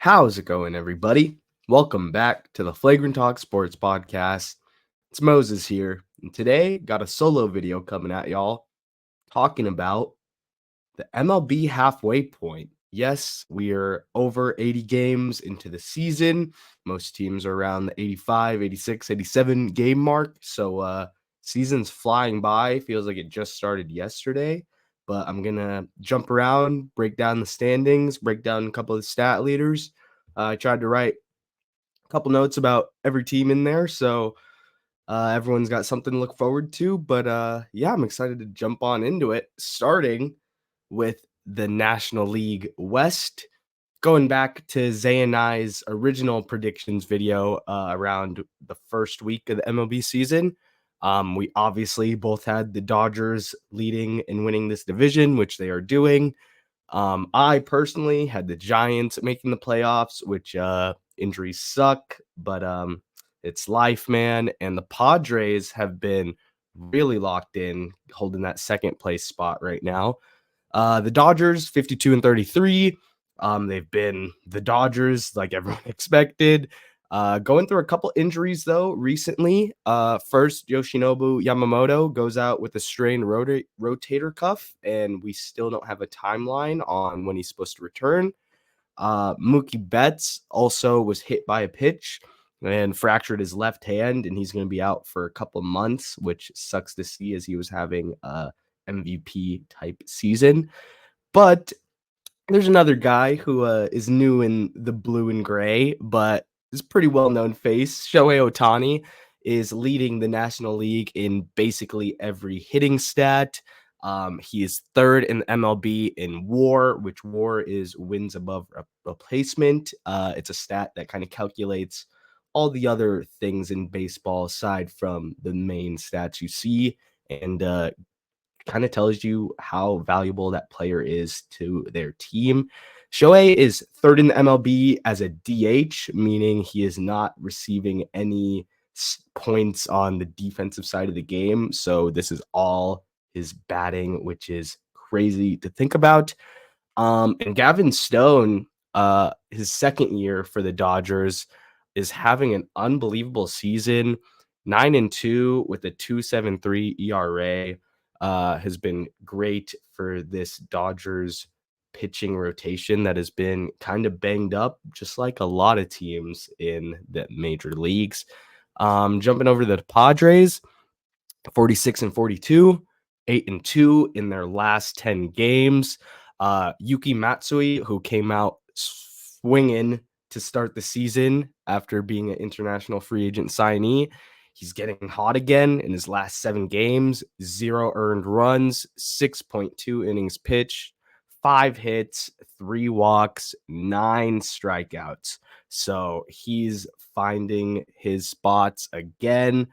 How's it going, everybody? Welcome back to the Flagrant Talk Sports Podcast. It's Moses here, and today got a solo video coming at y'all talking about the MLB halfway point. Yes, we are over 80 games into the season. Most teams are around the 85, 86, 87 game mark. So season's flying by. Feels like it just started yesterday. But I'm going to jump around, break down the standings, break down a couple of the stat leaders. I tried to write a couple notes about every team in there. So everyone's got something to look forward to. But yeah, I'm excited to jump on into it, starting with the National League West. Going back to Zay and I's original predictions video around the first week of the MLB season, we obviously both had the Dodgers leading and winning this division, which they are doing. I personally had the Giants making the playoffs, which injuries suck, but it's life, man. And the Padres have been really locked in, holding that second place spot right now. The Dodgers, 52 and 33. They've been the Dodgers, like everyone expected. Going through a couple injuries, though, recently. First, Yoshinobu Yamamoto goes out with a strained rotator cuff, and we still don't have a timeline on when he's supposed to return. Mookie Betts also was hit by a pitch and fractured his left hand, and he's going to be out for a couple months, which sucks to see as he was having a MVP type season. But there's another guy who is new in the blue and gray, but is a pretty well-known face. Shohei Ohtani is leading the National League in basically every hitting stat. He is third in the MLB in WAR, which WAR is wins above replacement. It's a stat that kind of calculates all the other things in baseball aside from the main stats you see, and kind of tells you how valuable that player is to their team. Shohei is third in the MLB as a DH, meaning he is not receiving any points on the defensive side of the game. So this is all his batting, which is crazy to think about. And Gavin Stone, his second year for the Dodgers, is having an unbelievable season. 9-2 with a 2.73 ERA. Has been great for this Dodgers pitching rotation that has been kind of banged up, just like a lot of teams in the major leagues. Jumping over to the Padres, 46 and 42, 8-2 in their last 10 games. Yuki Matsui, who came out swinging to start the season after being an international free agent signee, he's getting hot again in his last 7 games, 0 earned runs, 6.2 innings pitched, 5 hits, 3 walks, 9 strikeouts. So he's finding his spots again.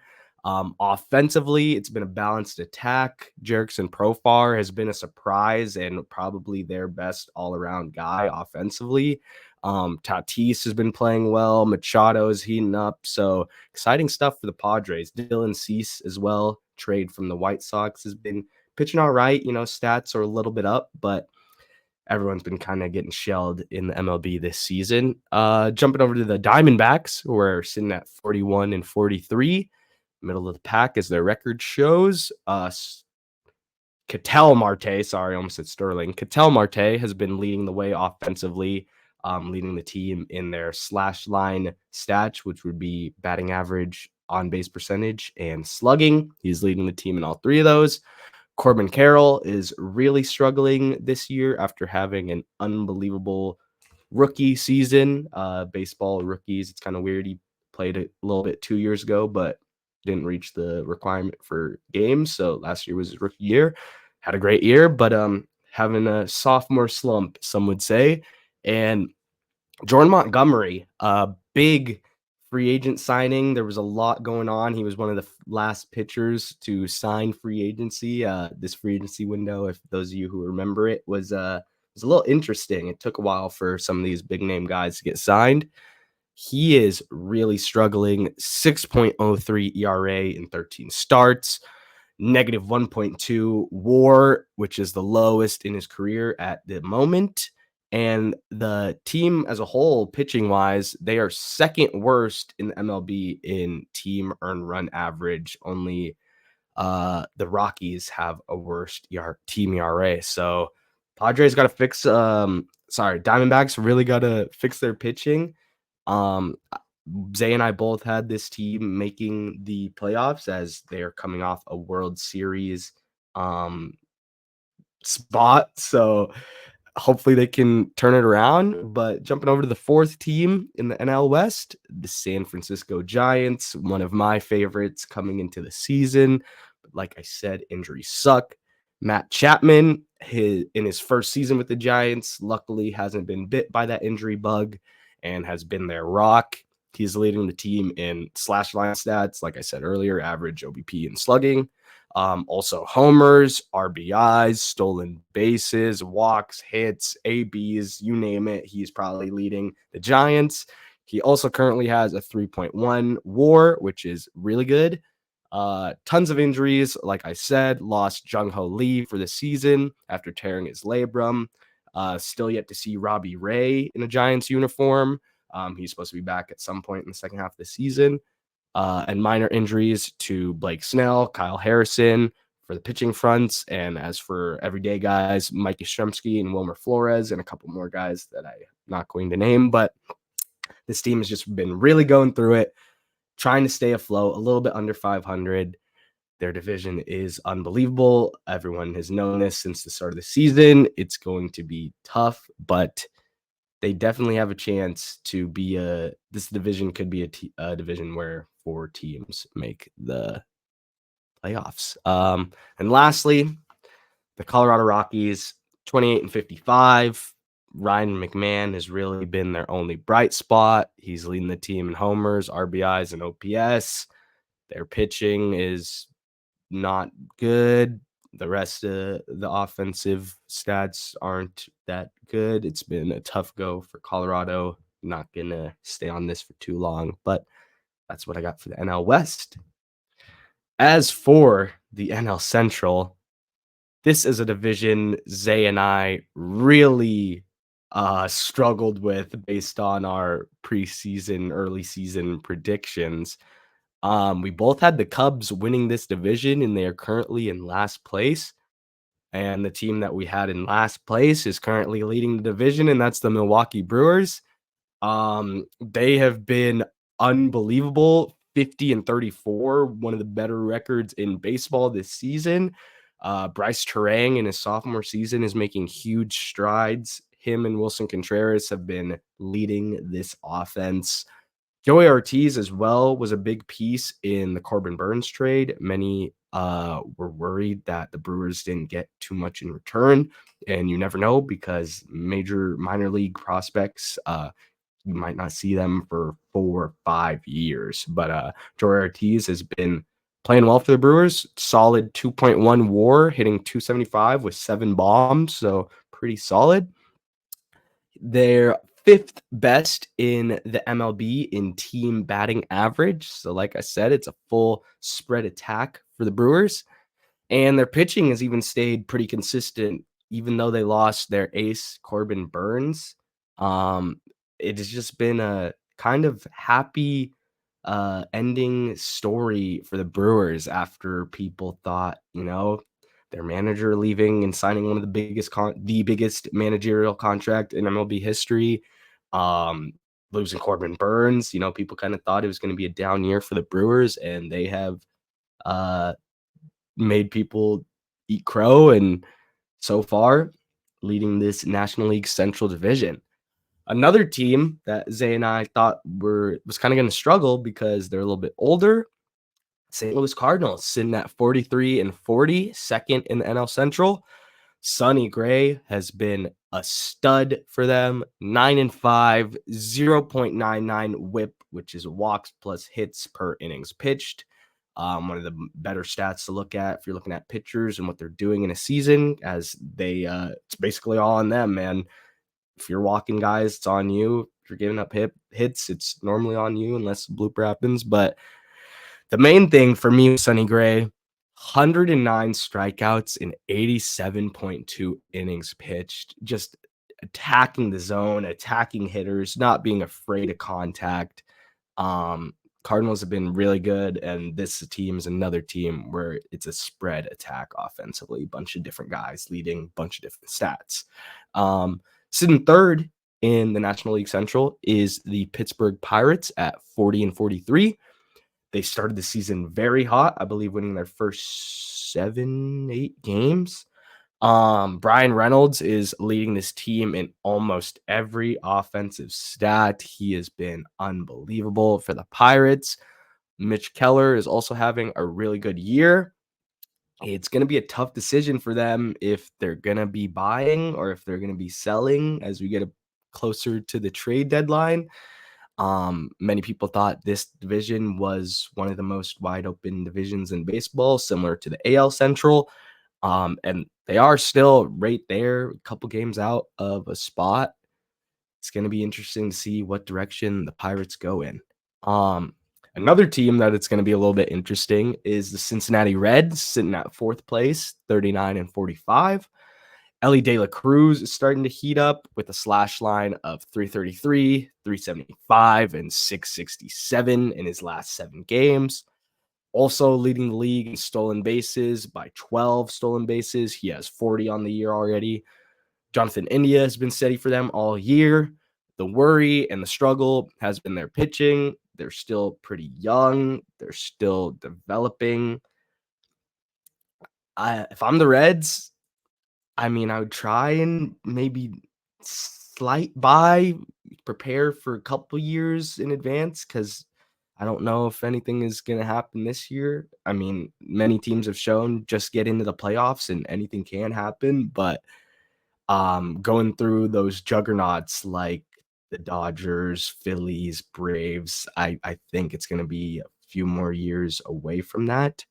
Offensively, it's been a balanced attack. Jerickson Profar has been a surprise and probably their best all-around guy offensively. Tatis has been playing well. Machado is heating up. So exciting stuff for the Padres. Dylan Cease as well, trade from the White Sox, has been pitching all right. You know, stats are a little bit up, but everyone's been kind of getting shelled in the MLB this season. Jumping over to the Diamondbacks, who are sitting at 41 and 43, middle of the pack as their record shows. Ketel Marte, sorry, I almost said Sterling. Ketel Marte has been leading the way offensively, leading the team in their slash line stats, which would be batting average, on base percentage, and slugging. He's leading the team in all 3 of those. Corbin Carroll is really struggling this year after having an unbelievable rookie season. Baseball rookies, it's kind of weird. He played a little bit 2 years ago, but didn't reach the requirement for games. So last year was his rookie year. Had a great year, but having a sophomore slump, some would say. And Jordan Montgomery, a big free agent signing. There was a lot going on. He was one of the last pitchers to sign free agency. This free agency window, if those of you who remember it, was a little interesting. It took a while for some of these big name guys to get signed. He is really struggling. 6.03 ERA in 13 starts, negative 1.2 WAR, which is the lowest in his career at the moment. And the team as a whole, pitching wise, they are second worst in the MLB in team earned run average. Only the Rockies have a worst team ERA. So Padres got to fix. Diamondbacks really got to fix their pitching. Um, Zay and I both had this team making the playoffs as they are coming off a World Series um, spot. So hopefully they can turn it around. But jumping over to the fourth team in the NL West, the San Francisco Giants, one of my favorites coming into the season. But like I said, injuries suck. Matt Chapman, in his first season with the Giants, luckily hasn't been bit by that injury bug and has been their rock. He's leading the team in slash line stats, like I said earlier, average OBP and slugging. Also homers, RBIs, stolen bases, walks, hits, ABs, you name it. He's probably leading the Giants. He also currently has a 3.1 WAR, which is really good. Tons of injuries. Like I said, lost Jung Ho Lee for the season after tearing his labrum. Still yet to see Robbie Ray in a Giants uniform. He's supposed to be back at some point in the second half of the season. And minor injuries to Blake Snell, Kyle Harrison for the pitching fronts. And as for everyday guys, Mike Yastrzemski and Wilmer Flores and a couple more guys that I'm not going to name. But this team has just been really going through it, trying to stay afloat, a little bit under 500. Their division is unbelievable. Everyone has known this since the start of the season. It's going to be tough, but they definitely have a chance to be this division could be a division where 4 teams make the playoffs. And lastly, the Colorado Rockies, 28-55. Ryan McMahon has really been their only bright spot. He's leading the team in homers, RBIs, and OPS. Their pitching is not good. The rest of the offensive stats aren't that good. It's been a tough go for Colorado. Not going to stay on this for too long, but that's what I got for the NL West. As for the NL Central, this is a division Zay and I really struggled with based on our preseason, early season predictions. We both had the Cubs winning this division, and they are currently in last place. And the team that we had in last place is currently leading the division, and that's the Milwaukee Brewers. They have been unbelievable, 50-34, one of the better records in baseball this season. Bryce Terang in his sophomore season is making huge strides. Him and Wilson Contreras have been leading this offense. Joey Ortiz as well was a big piece in the Corbin Burns trade. Many were worried that the Brewers didn't get too much in return, and you never know because minor league prospects, you might not see them for 4 or 5 years. But Joey Ortiz has been playing well for the Brewers. Solid 2.1 WAR, hitting 275 with 7 bombs, so pretty solid. They're 5th best in the MLB in team batting average. So like I said, it's a full spread attack for the Brewers. And their pitching has even stayed pretty consistent, even though they lost their ace, Corbin Burns. It has just been a kind of happy ending story for the Brewers after people thought, their manager leaving and signing one of the biggest managerial contract in MLB history. Losing Corbin Burns, people kind of thought it was going to be a down year for the Brewers, and they have made people eat crow, and so far leading this National League Central Division. Another team that Zay and I thought was kind of going to struggle because they're a little bit older, St. Louis Cardinals, sitting at 43-40, second in the NL Central. Sonny Gray has been a stud for them. 9-5, 0.99 WHIP, which is walks plus hits per innings pitched. One of the better stats to look at if you're looking at pitchers and what they're doing in a season, as it's basically all on them, man. If you're walking guys, it's on you. If you're giving up hits, it's normally on you unless a blooper happens. But the main thing for me was Sonny Gray, 109 strikeouts in 87.2 innings pitched. Just attacking the zone, attacking hitters, not being afraid of contact. Cardinals have been really good, and this team is another team where it's a spread attack offensively, bunch of different guys leading, bunch of different stats. Sitting third in the National League Central is the Pittsburgh Pirates at 40-43. They started the season very hot, I believe, winning their first 7-8 games. Brian Reynolds is leading this team in almost every offensive stat. He has been unbelievable for the Pirates. Mitch Keller is also having a really good year. It's going to be a tough decision for them if they're going to be buying or if they're going to be selling as we get closer to the trade deadline. Many people thought this division was one of the most wide open divisions in baseball, similar to the AL Central. And they are still right there, a couple games out of a spot. It's going to be interesting to see what direction the Pirates go in. Another team that it's going to be a little bit interesting is the Cincinnati Reds, sitting at fourth place, 39-45. Ellie De La Cruz is starting to heat up with a slash line of 333, 375, and 667 in his last 7 games. Also leading the league in stolen bases by 12 stolen bases. He has 40 on the year already. Jonathan India has been steady for them all year. The worry and the struggle has been their pitching. They're still pretty young. They're still developing. If I'm the Reds, I mean, I would try and maybe slight buy, prepare for a couple years in advance because I don't know if anything is going to happen this year. I mean, many teams have shown just get into the playoffs and anything can happen, but going through those juggernauts like the Dodgers, Phillies, Braves, I think it's going to be a few more years away from that.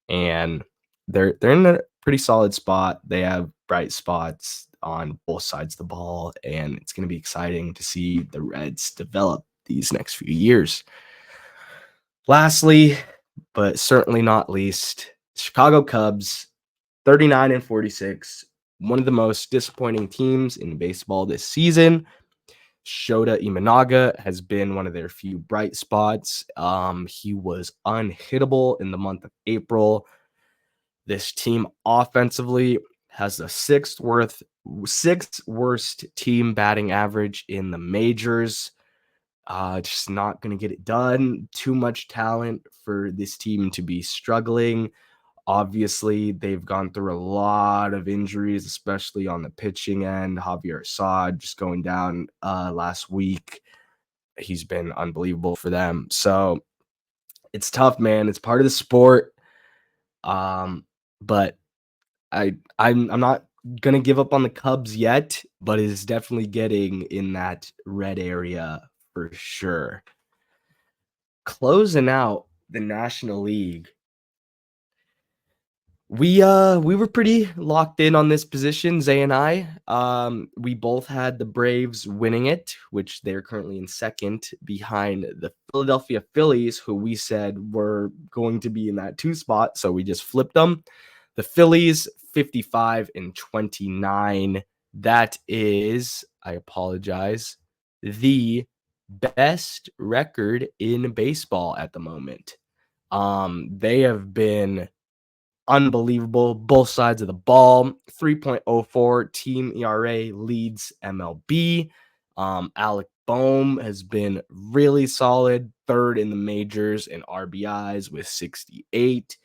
And they're in a pretty solid spot. They have bright spots on both sides of the ball, and it's going to be exciting to see the Reds develop these next few years. Lastly, but certainly not least, Chicago Cubs, 39-46, one of the most disappointing teams in baseball this season. Shota Imanaga has been one of their few bright spots. He was unhittable in the month of April. This team offensively has the sixth worst team batting average in the majors. Just not going to get it done. Too much talent for this team to be struggling. Obviously, they've gone through a lot of injuries, especially on the pitching end. Javier Assad just going down last week. He's been unbelievable for them. So it's tough, man. It's part of the sport. But I'm not gonna give up on the Cubs yet, but it is definitely getting in that red area for sure. Closing out the National League, we were pretty locked in on this position, Zay and I. We both had the Braves winning it, which they're currently in second behind the Philadelphia Phillies, who we said were going to be in that 2 spot, so we just flipped them. The Phillies 55-29. That is, I apologize, the best record in baseball at the moment. They have been unbelievable, both sides of the ball. 3.04 team ERA leads MLB. Alec Boehm has been really solid, third in the majors in RBIs with 68.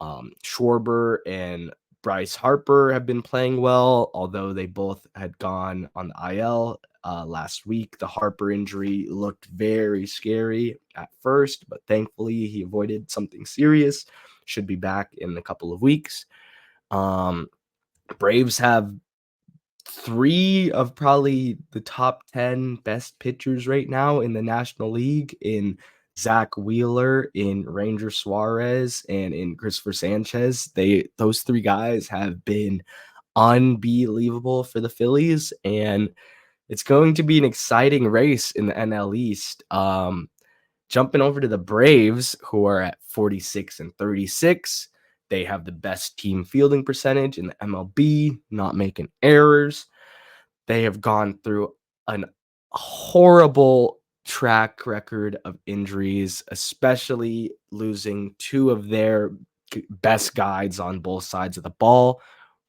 Schwarber and Bryce Harper have been playing well, although they both had gone on the IL last week. The Harper injury looked very scary at first, but thankfully he avoided something serious. Should be back in a couple of weeks. Braves have 3 of probably the top 10 best pitchers right now in the National League in Zach Wheeler, in Ranger Suarez, and in Christopher Sanchez. Those 3 guys have been unbelievable for the Phillies, and it's going to be an exciting race in the NL East. Jumping over to the Braves, who are at 46-36. They have the best team fielding percentage in the MLB, not making errors. They have gone through an horrible track record of injuries, especially losing two of their best guys on both sides of the ball.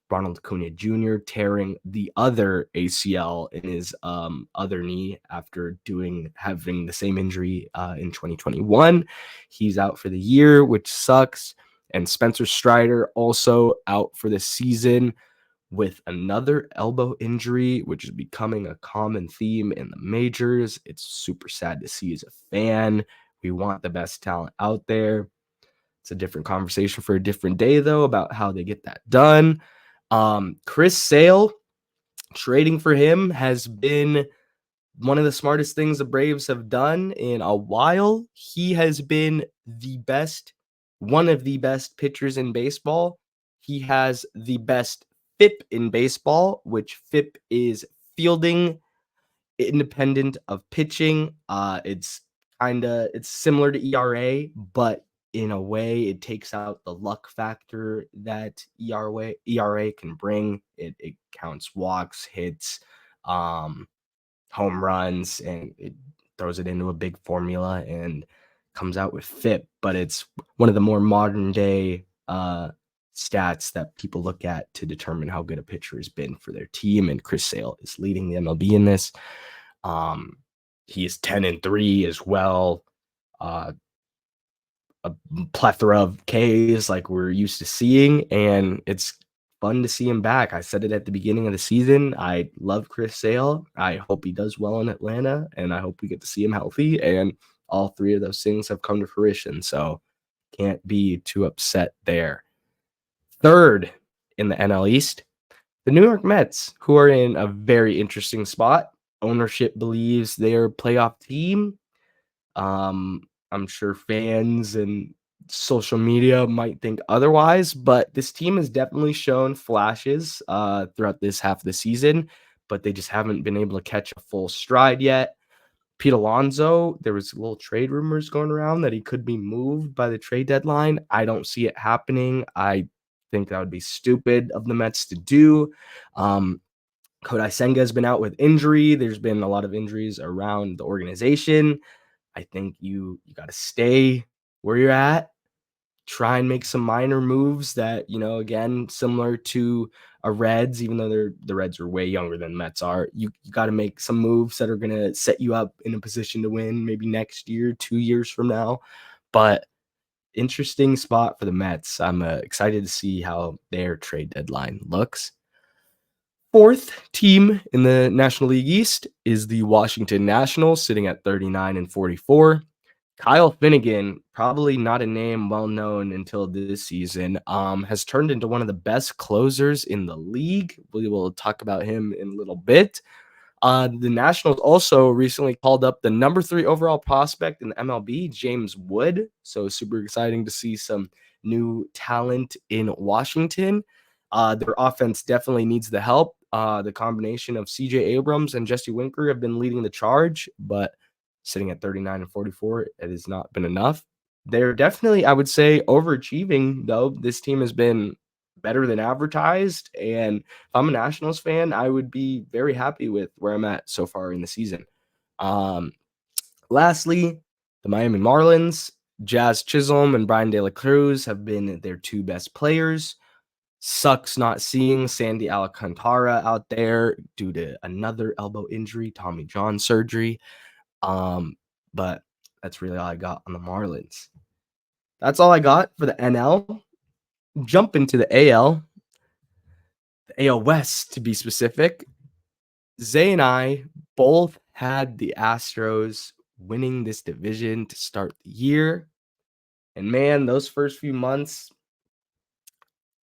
Ronald Acuna Jr. tearing the other ACL in his other knee after having the same injury in 2021. He's out for the year, which sucks. And Spencer Strider also out for the season with another elbow injury, which is becoming a common theme in the majors. It's super sad to see as a fan. We want the best talent out there. It's a different conversation for a different day, though, about how they get that done. Chris Sale, trading for him has been one of the smartest things the Braves have done in a while. He has been one of the best pitchers in baseball. He has the best FIP in baseball, which FIP is fielding independent of pitching. It's similar to ERA, but in a way it takes out the luck factor that ERA can bring. It counts walks, hits, home runs, and it throws it into a big formula and comes out with FIP. But it's one of the more modern day stats that people look at to determine how good a pitcher has been for their team. And Chris Sale is leading the MLB in this. He is 10-3 as well. A plethora of Ks like we're used to seeing, and it's fun to see him back. I said it at the beginning of the season. I love Chris Sale. I hope he does well in Atlanta, and I hope we get to see him healthy. And all three of those things have come to fruition, so can't be too upset there. Third in the NL East, the New York Mets, who are in a very interesting spot. Ownership believes they're a playoff team. I'm sure fans and social media might think otherwise, but this team has definitely shown flashes throughout this half of the season, but they just haven't been able to catch a full stride yet. Pete Alonso, there was little trade rumors going around that he could be moved by the trade deadline. I don't see it happening. I think that would be stupid of the Mets to do. Kodai Senga has been out with injury. There's been a lot of injuries around the organization. I think you got to stay where you're at. Try and make some minor moves that, again, similar to a Reds, even though the Reds are way younger than Mets are. You got to make some moves that are going to set you up in a position to win maybe next year, 2 years from now. But interesting spot for the Mets. I'm excited to see how their trade deadline looks. Fourth team in the National League East is the Washington Nationals, sitting at 39-44. Kyle Finnegan, probably not a name well known until this season, has turned into one of the best closers in the league. We will talk about him in a little bit. The Nationals also recently called up the number 3 overall prospect in the MLB, James Wood. So super exciting to see some new talent in Washington. Their offense definitely needs the help. The combination of CJ Abrams and Jesse Winker have been leading the charge, but sitting at 39-44, it has not been enough. They're definitely, I would say, overachieving, though. This team has been better than advertised, and if I'm a Nationals fan, I would be very happy with where I'm at so far in the season. Lastly, the Miami Marlins, Jazz Chisholm and Brian De La Cruz have been their 2 best players. Sucks not seeing Sandy Alcantara out there due to another elbow injury, Tommy John surgery. But that's really all I got on the Marlins. That's all I got for the NL. Jump into the AL. The AL West, to be specific. Zay and I both had the Astros winning this division to start the year. And man, those first few months,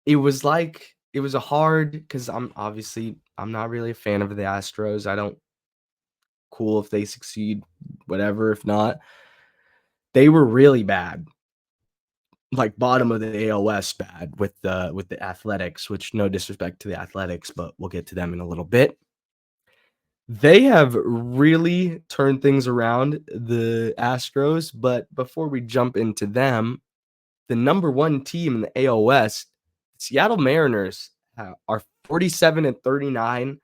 it was a hard, because I'm not really a fan of the Astros. I don't cool if they succeed, whatever. If not, they were really bad. Like bottom of the AL West bad with the Athletics, which no disrespect to the Athletics, but we'll get to them in a little bit. They have really turned things around, the Astros, but before we jump into them, the number 1 team in the AL West, Seattle Mariners, are 47-39,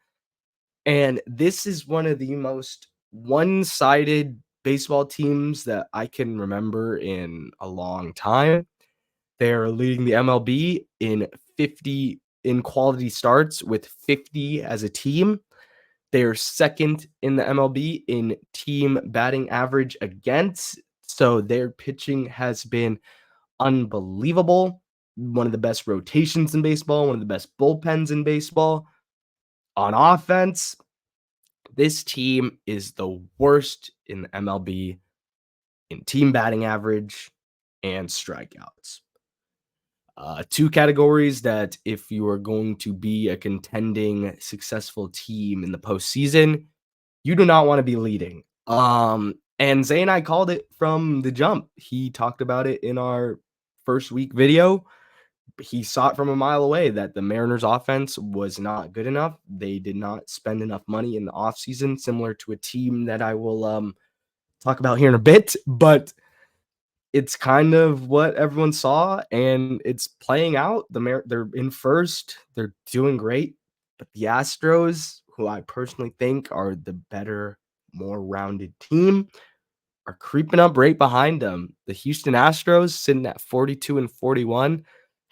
And this is one of the most one-sided baseball teams that I can remember in a long time. They're leading the MLB in 50 in quality starts with 50 as a team. They're second in the MLB in team batting average against. So their pitching has been unbelievable. One of the best rotations in baseball, one of the best bullpens in baseball. On offense, this team is the worst in the MLB in team batting average and strikeouts. Two categories that if you are going to be a contending successful team in the postseason, you do not want to be leading. And Zay and I called it from the jump. He talked about it in our first week video. He saw it from a mile away that the Mariners offense was not good enough. They did not spend enough money in the offseason, similar to a team that I will talk about here in a bit. But it's kind of what everyone saw, and it's playing out. They're in first. They're doing great. But the Astros, who I personally think are the better, more rounded team, are creeping up right behind them. The Houston Astros, sitting at 42 and 41,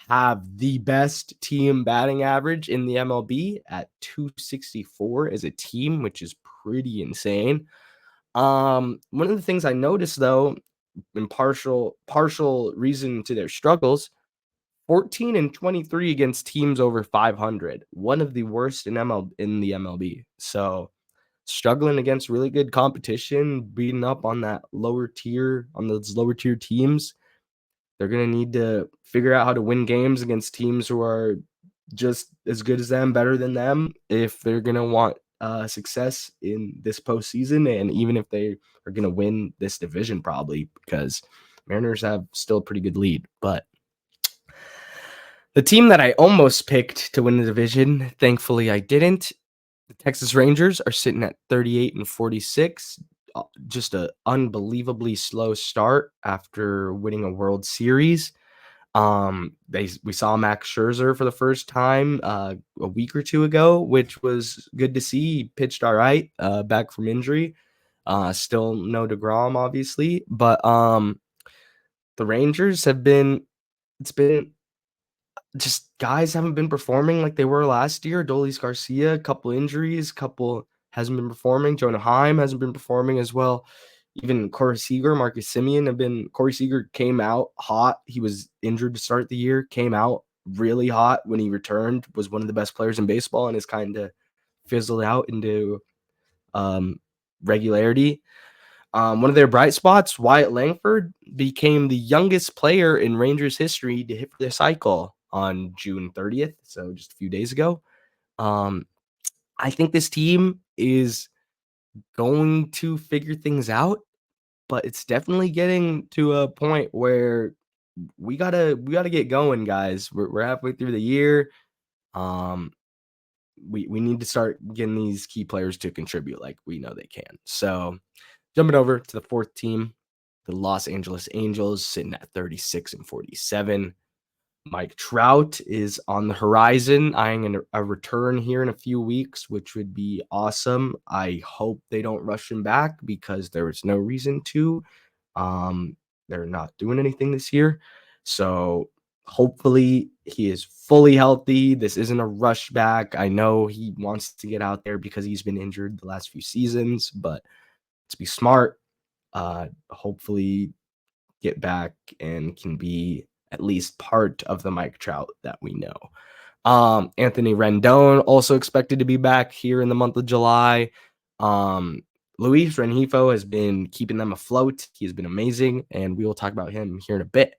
have the best team batting average in the MLB at 264 as a team, which is pretty insane. One of the things I noticed though, in partial reason to their struggles, 14 and 23 against teams over 500, one of the worst in the MLB. So struggling against really good competition, beating up on those lower tier teams. They're gonna need to figure out how to win games against teams who are just as good as them, better than them, if they're gonna want success in this postseason, and even if they are gonna win this division, probably because Mariners have still a pretty good lead. But the team that I almost picked to win the division, thankfully I didn't. The Texas Rangers are sitting at 38 and 46. Just an unbelievably slow start after winning a World Series. We saw Max Scherzer for the first time a week or two ago, which was good to see. He pitched all right, back from injury. Still no DeGrom, obviously, but the Rangers have been. It's been just guys haven't been performing like they were last year. Adolis Garcia, a couple injuries, couple hasn't been performing. Jonah Heim hasn't been performing as well. Even Corey Seager, Marcus Semien have been. Corey Seager came out hot. He was injured to start the year, came out really hot when he returned, was one of the best players in baseball, and has kind of fizzled out into regularity. One of their bright spots, Wyatt Langford, became the youngest player in Rangers history to hit the cycle on June 30th, so just a few days ago. I think this team is going to figure things out, but it's definitely getting to a point where we gotta get going, guys. We're halfway through the year. Um, we need to start getting these key players to contribute like we know they can. So jumping over to the fourth team, the Los Angeles Angels, sitting at 36 and 47. Mike Trout is on the horizon, eyeing a return here in a few weeks, which would be awesome. I hope they don't rush him back because there is no reason to. They're not doing anything this year. So hopefully he is fully healthy. This isn't a rush back. I know he wants to get out there because he's been injured the last few seasons, but let's be smart. Hopefully get back and can be at least part of the Mike Trout that we know. Anthony Rendon also expected to be back here in the month of July. Luis Rengifo has been keeping them afloat. He has been amazing, and we will talk about him here in a bit.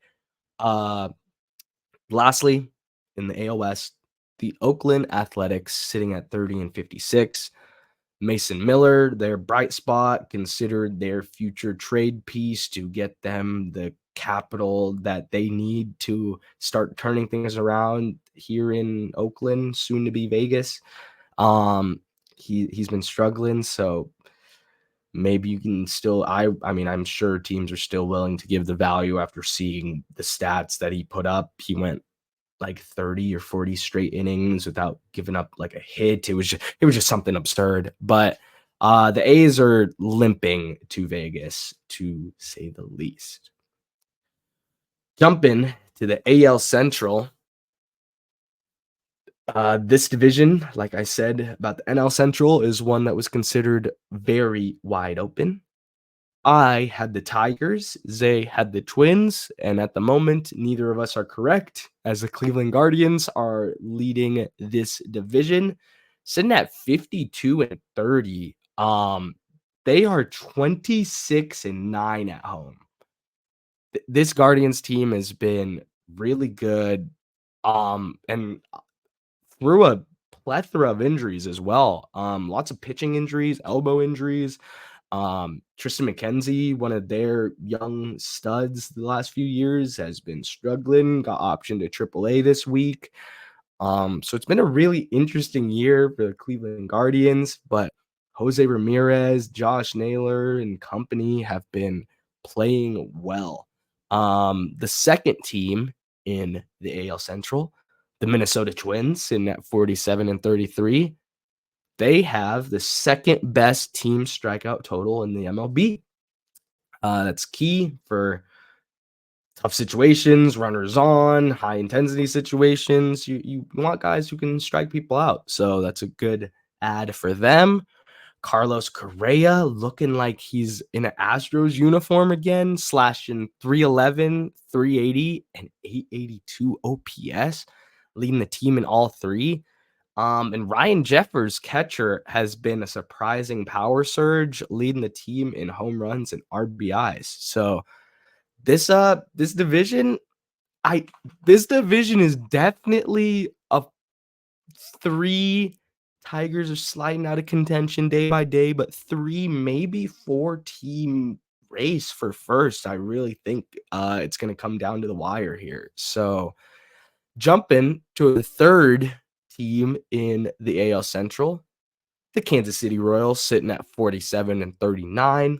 Lastly, in the AL West, the Oakland Athletics sitting at 30 and 56. Mason Miller, their bright spot, considered their future trade piece to get them the capital that they need to start turning things around here in Oakland, soon to be Vegas. He's been struggling, so maybe you can still. I mean, I'm sure teams are still willing to give the value after seeing the stats that he put up. He went like 30 or 40 straight innings without giving up like a hit. It was just something absurd. But the A's are limping to Vegas, to say the least. Jumping to the AL Central. This division, like I said about the NL Central, is one that was considered very wide open. I had the Tigers, Zay had the Twins, and at the moment, neither of us are correct, as the Cleveland Guardians are leading this division, sitting at 52 and 30. They are 26 and 9 at home. This Guardians team has been really good, and through a plethora of injuries as well. Lots of pitching injuries, elbow injuries. Tristan McKenzie, one of their young studs the last few years, has been struggling, got optioned to AAA this week. So it's been a really interesting year for the Cleveland Guardians, but Jose Ramirez, Josh Naylor, and company have been playing well. The second team in the AL Central, the Minnesota Twins, sitting at 47 and 33. They have the second best team strikeout total in the MLB. That's key for tough situations, runners on, high intensity situations. You want guys who can strike people out. So that's a good add for them. Carlos Correa looking like he's in an Astros uniform again, slashing 311, 380, and 882 OPS, leading the team in all three. And Ryan Jeffers, catcher, has been a surprising power surge, leading the team in home runs and RBIs. So this division, I this division is definitely a three. Tigers are sliding out of contention day by day, but three, maybe four team race for first. I really think it's going to come down to the wire here. So jumping to the third team in the AL Central, the Kansas City Royals, sitting at 47 and 39.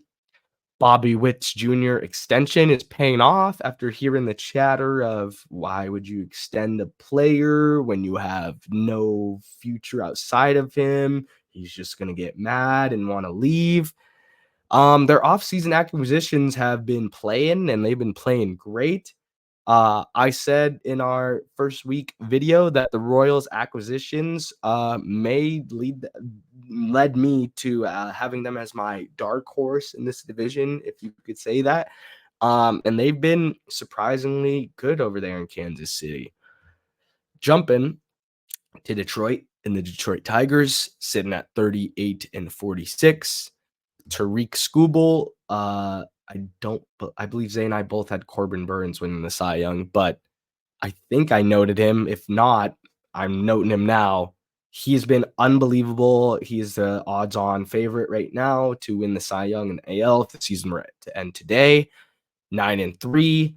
Bobby Witt's Jr. extension is paying off after hearing the chatter of why would you extend a player when you have no future outside of him? He's just going to get mad and want to leave. Their offseason acquisitions have been playing, and they've been playing great. I said in our first week video that the Royals acquisitions may led me to having them as my dark horse in this division, if you could say that. And they've been surprisingly good over there in Kansas City. Jumping to Detroit, and the Detroit Tigers sitting at 38 and 46. Tariq Skubal, I believe Zay and I both had Corbin Burns winning the Cy Young, but I think I noted him. If not, I'm noting him now. He's been unbelievable. He's the odds-on favorite right now to win the Cy Young and AL if the season were to end today. 9 and 3,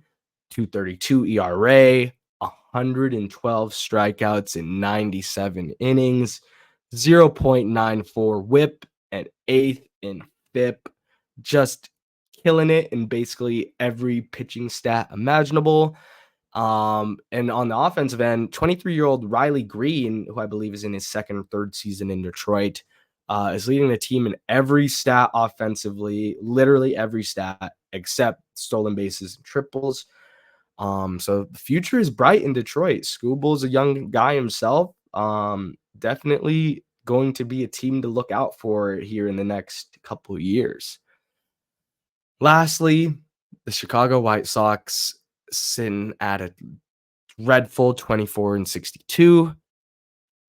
2.32 ERA, 112 strikeouts in 97 innings, 0.94 WHIP, and 8th in FIP. Just killing it in basically every pitching stat imaginable. And on the offensive end, 23-year-old Riley Green, who I believe is in his second or third season in Detroit, is leading the team in every stat offensively, literally every stat except stolen bases and triples. So the future is bright in Detroit. Scooble's a young guy himself. Definitely going to be a team to look out for here in the next couple of years. Lastly, the Chicago White Sox sitting at a dreadful 24 and 62.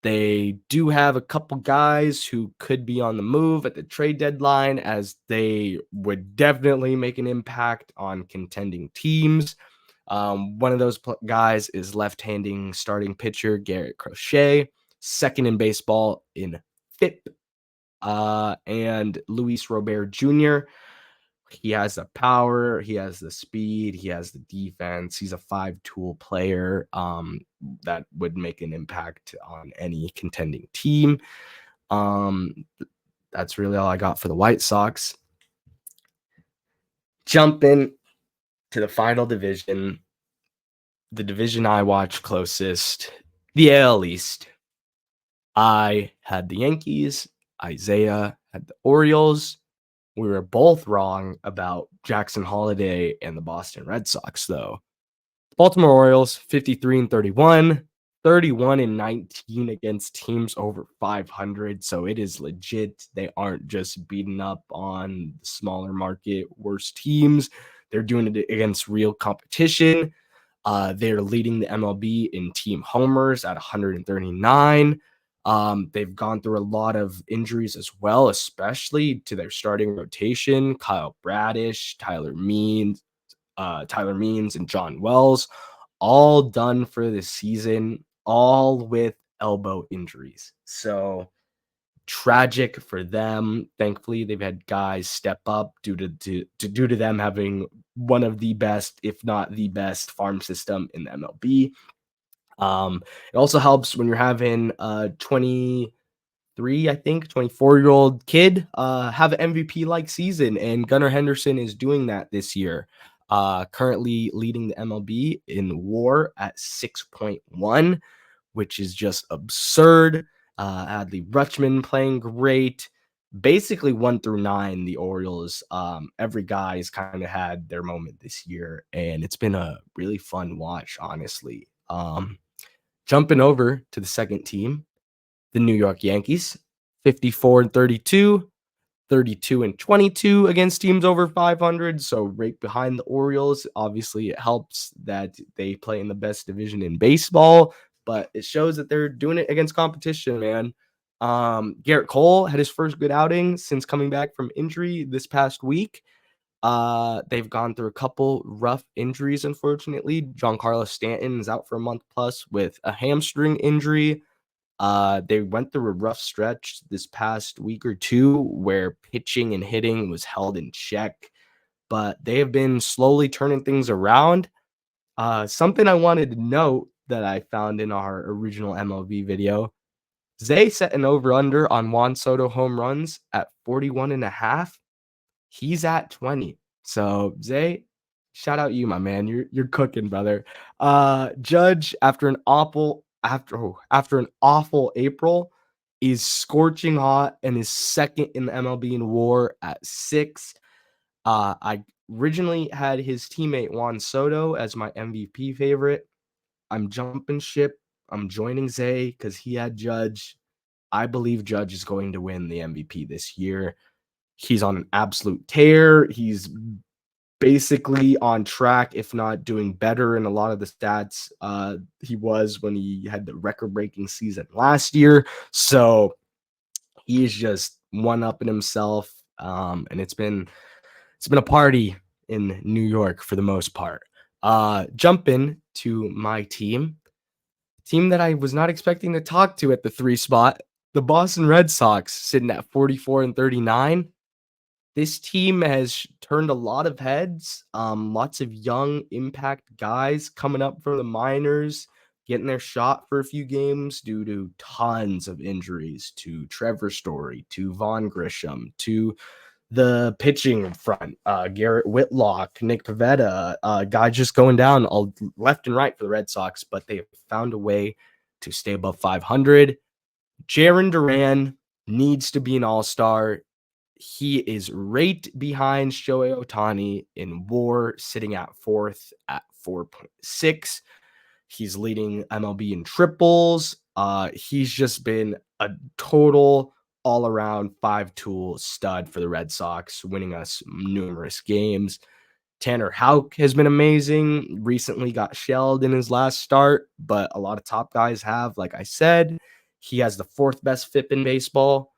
They do have a couple guys who could be on the move at the trade deadline, as they would definitely make an impact on contending teams. One of those guys is left-handing starting pitcher Garrett Crochet, second in baseball in FIP, and Luis Robert Jr. He has the power, he has the speed, he has the defense. He's a five-tool player that would make an impact on any contending team. That's really all I got for the White Sox. Jumping to the final division, the division I watch closest, the AL East. I had the Yankees. Isaiah had the Orioles. We were both wrong about Jackson Holiday and the Boston Red Sox, though. Baltimore Orioles, 53-31, 31-19 against teams over 500. So it is legit. They aren't just beating up on the smaller market, worse teams. They're doing it against real competition. They're leading the MLB in team homers at 139. They've gone through a lot of injuries as well, especially to their starting rotation. Kyle Bradish, Tyler Means, and John Wells, all done for this season, all with elbow injuries. So tragic for them. Thankfully, they've had guys step up due to them having one of the best, if not the best, farm system in the MLB. It also helps when you're having a 24-year-old kid have an MVP like season, and Gunnar Henderson is doing that this year. Currently leading the MLB in WAR at 6.1, which is just absurd. Adley Rutschman playing great. Basically 1 through 9, the Orioles, every guy's kind of had their moment this year, and it's been a really fun watch, honestly. Jumping over to the second team, the New York Yankees, 54-32, 32-22 against teams over 500. So right behind the Orioles. Obviously, it helps that they play in the best division in baseball, but it shows that they're doing it against competition, man. Garrett Cole had his first good outing since coming back from injury this past week. They've gone through a couple rough injuries, unfortunately. Giancarlo Stanton is out for a month plus with a hamstring injury. They went through a rough stretch this past week or two where pitching and hitting was held in check, but they have been slowly turning things around. Something I wanted to note that I found in our original MLB video, Zay set an over-under on Juan Soto home runs at 41.5. He's at 20. So Zay, shout out you, my man. You're cooking, brother. Judge, after an awful April, is scorching hot and is second in the MLB in WAR at 6. I originally had his teammate Juan Soto as my MVP favorite. I'm jumping ship. I'm joining Zay because he had Judge. I believe Judge is going to win the MVP this year. He's on an absolute tear. He's basically on track, if not doing better in a lot of the stats he was when he had the record-breaking season last year. So he's just one-upping himself, and it's been a party in New York for the most part. Jumping to my team that I was not expecting to talk to at the 3 spot, the Boston Red Sox, sitting at 44-39. This team has turned a lot of heads. Lots of young impact guys coming up from the minors, getting their shot for a few games due to tons of injuries to Trevor Story, to Vaughn Grisham, to the pitching front, Garrett Whitlock, Nick Pivetta, guys just going down all left and right for the Red Sox, but they have found a way to stay above 500. Jarren Duran needs to be an all-star. He is right behind Shohei Ohtani in WAR, sitting at 4th at 4.6. He's leading MLB in triples. He's just been a total all-around 5-tool stud for the Red Sox, winning us numerous games. Tanner Houck has been amazing. Recently got shelled in his last start, but a lot of top guys have. Like I said, he has the 4th best FIP in baseball.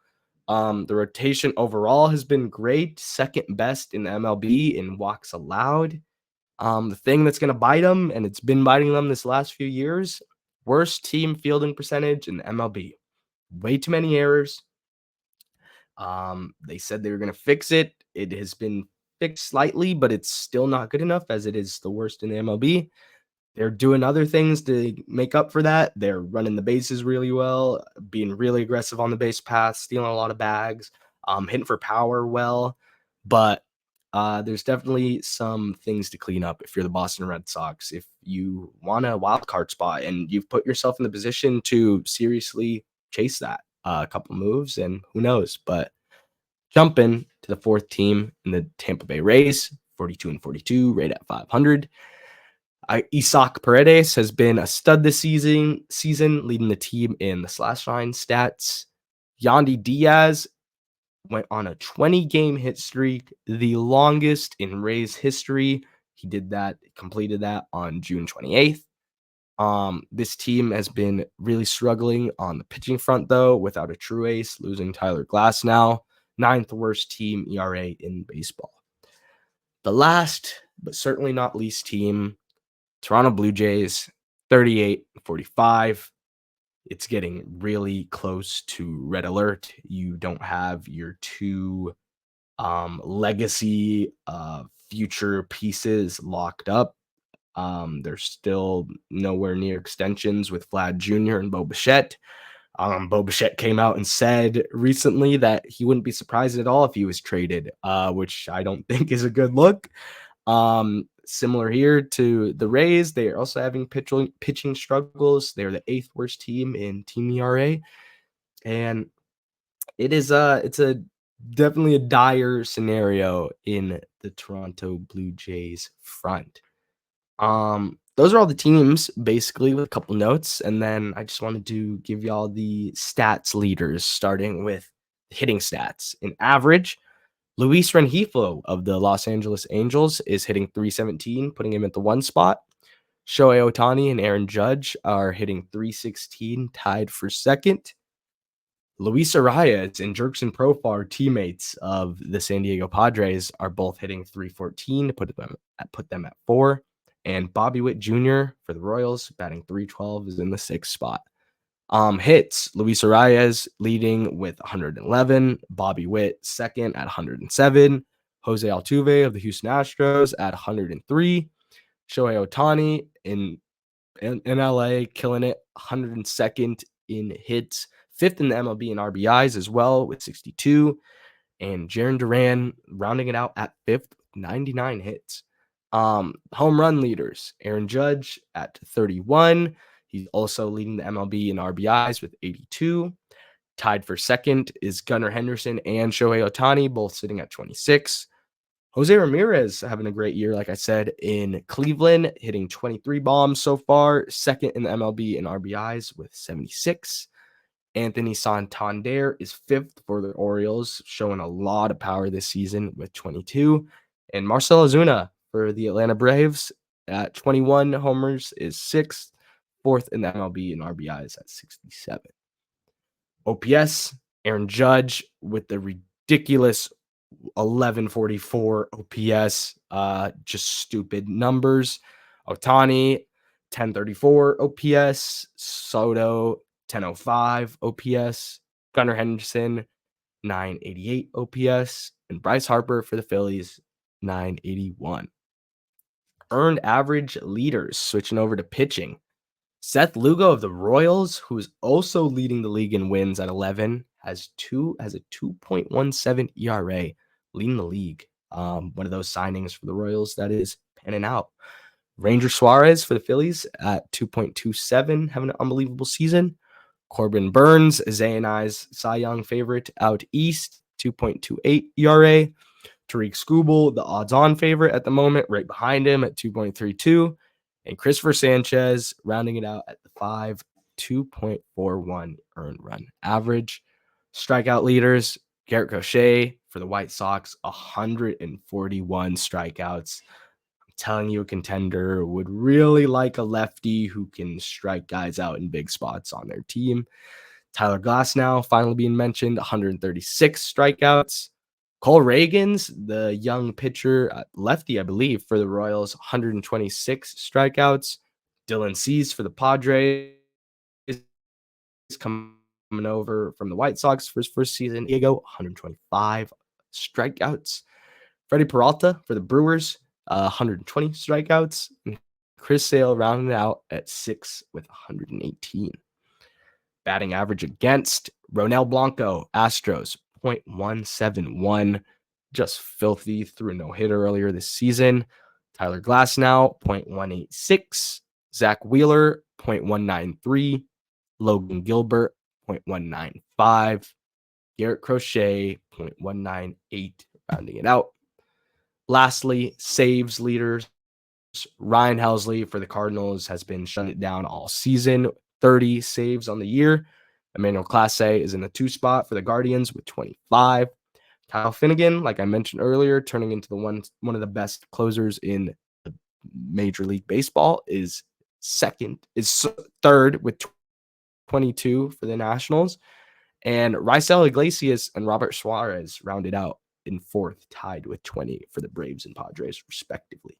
The rotation overall has been great, 2nd best in the MLB in walks allowed. The thing that's going to bite them, and it's been biting them this last few years, worst team fielding percentage in the MLB. Way too many errors. They said they were going to fix it. It has been fixed slightly, but it's still not good enough as it is the worst in the MLB. They're doing other things to make up for that. They're running the bases really well, being really aggressive on the base path, stealing a lot of bags, hitting for power well. But there's definitely some things to clean up if you're the Boston Red Sox. If you want a wild card spot and you've put yourself in the position to seriously chase that, a couple moves and who knows. But jumping to the fourth team in the Tampa Bay Rays, 42-42, rated at 500. Isaac Paredes has been a stud this season, leading the team in the slash line stats. Yandy Diaz went on a 20-game hit streak, the longest in Rays history. He completed that on June 28th. This team has been really struggling on the pitching front, though, without a true ace, losing Tyler Glasnow, 9th worst team ERA in baseball. The last, but certainly not least team, Toronto Blue Jays, 38-45. It's getting really close to red alert. You don't have your two legacy future pieces locked up. They're still nowhere near extensions with Vlad Jr. and Bo Bichette. Bo Bichette came out and said recently that he wouldn't be surprised at all if he was traded, which I don't think is a good look. Similar here to the Rays, they are also having pitching struggles. They're the 8th worst team in team ERA, and it's definitely a dire scenario in the Toronto Blue Jays front. Those are all the teams basically with a couple notes, and then I just wanted to give y'all the stats leaders, starting with hitting stats. In average, Luis Rengifo of the Los Angeles Angels is hitting .317, putting him at the 1 spot. Shohei Ohtani and Aaron Judge are hitting .316, tied for 2nd. Luis Arias and Jerkson Profar, teammates of the San Diego Padres, are both hitting .314 to put them at 4. And Bobby Witt Jr. for the Royals, batting .312, is in the 6th spot. Hits, Luis Arias leading with 111, Bobby Witt second at 107, Jose Altuve of the Houston Astros at 103, Shohei Ohtani in LA killing it, 102nd in hits, 5th in the MLB in RBIs as well with 62, and Jarren Duran rounding it out at 5th, 99 hits. Home run leaders, Aaron Judge at 31. He's also leading the MLB in RBIs with 82. Tied for 2nd is Gunnar Henderson and Shohei Ohtani, both sitting at 26. Jose Ramirez having a great year, like I said, in Cleveland, hitting 23 bombs so far, 2nd in the MLB in RBIs with 76. Anthony Santander is 5th for the Orioles, showing a lot of power this season with 22. And Marcell Ozuna for the Atlanta Braves at 21 homers is 6th. 4th in the MLB in RBIs at 67. OPS, Aaron Judge with the ridiculous 1144 OPS, just stupid numbers. Ohtani, 1034 OPS. Soto, 1005 OPS. Gunnar Henderson, 988 OPS. And Bryce Harper for the Phillies, 981. Earned average leaders, switching over to pitching. Seth Lugo of the Royals, who is also leading the league in wins at 11, has a 2.17 ERA, leading the league. One of those signings for the Royals that is panning out. Ranger Suarez for the Phillies at 2.27, having an unbelievable season. Corbin Burns, Zay and I's Cy Young favorite out east, 2.28 ERA. Tariq Skubal, the odds-on favorite at the moment, right behind him at 2.32. And Christopher Sanchez rounding it out at the 5, 2.41 earned run average. Strikeout leaders, Garrett Crochet for the White Sox, 141 strikeouts. I'm telling you, a contender would really like a lefty who can strike guys out in big spots on their team. Tyler Glasnow finally being mentioned, 136 strikeouts. Cole Reagans, the young pitcher, lefty, I believe, for the Royals, 126 strikeouts. Dylan Cease for the Padres, coming over from the White Sox for his first season. Diego, 125 strikeouts. Freddie Peralta for the Brewers, 120 strikeouts. And Chris Sale rounded out at 6 with 118. Batting average against, Ronel Blanco, Astros, .171. just filthy, threw a no-hitter earlier this season. Tyler Glasnow, 0.186. Zach Wheeler, 0.193. Logan Gilbert, 0.195. Garrett Crochet, 0.198, rounding it out. Lastly, saves leaders. Ryan Helsley for the Cardinals has been shutting it down all season, 30 saves on the year. Emmanuel Clase is in the 2 spot for the Guardians with 25. Kyle Finnegan, like I mentioned earlier, turning into the one of the best closers in Major League Baseball, is third with 22 for the Nationals. And Raisel Iglesias and Robert Suarez rounded out in 4th, tied with 20 for the Braves and Padres, respectively.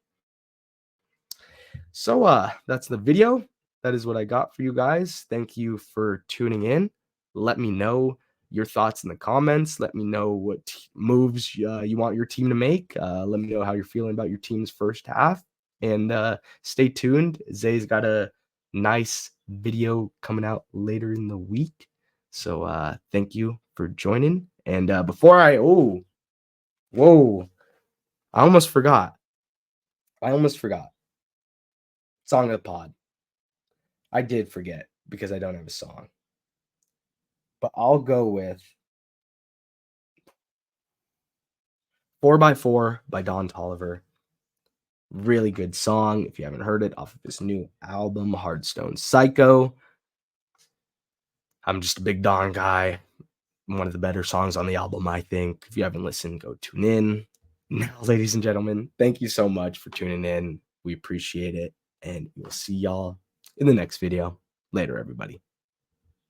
So that's the video. That is what I got for you guys. Thank you for tuning in. Let me know your thoughts in the comments. Let me know what moves you want your team to make. Let me know how you're feeling about your team's first half. And stay tuned. Zay's got a nice video coming out later in the week. So thank you for joining. And before I almost forgot. Song of the pod. I did forget because I don't have a song. But I'll go with 4x4 by Don Toliver. Really good song. If you haven't heard it, off of his new album, Hardstone Psycho. I'm just a big Don guy. One of the better songs on the album, I think. If you haven't listened, go tune in. Now, ladies and gentlemen, thank you so much for tuning in. We appreciate it. And we'll see y'all in the next video. Later, everybody.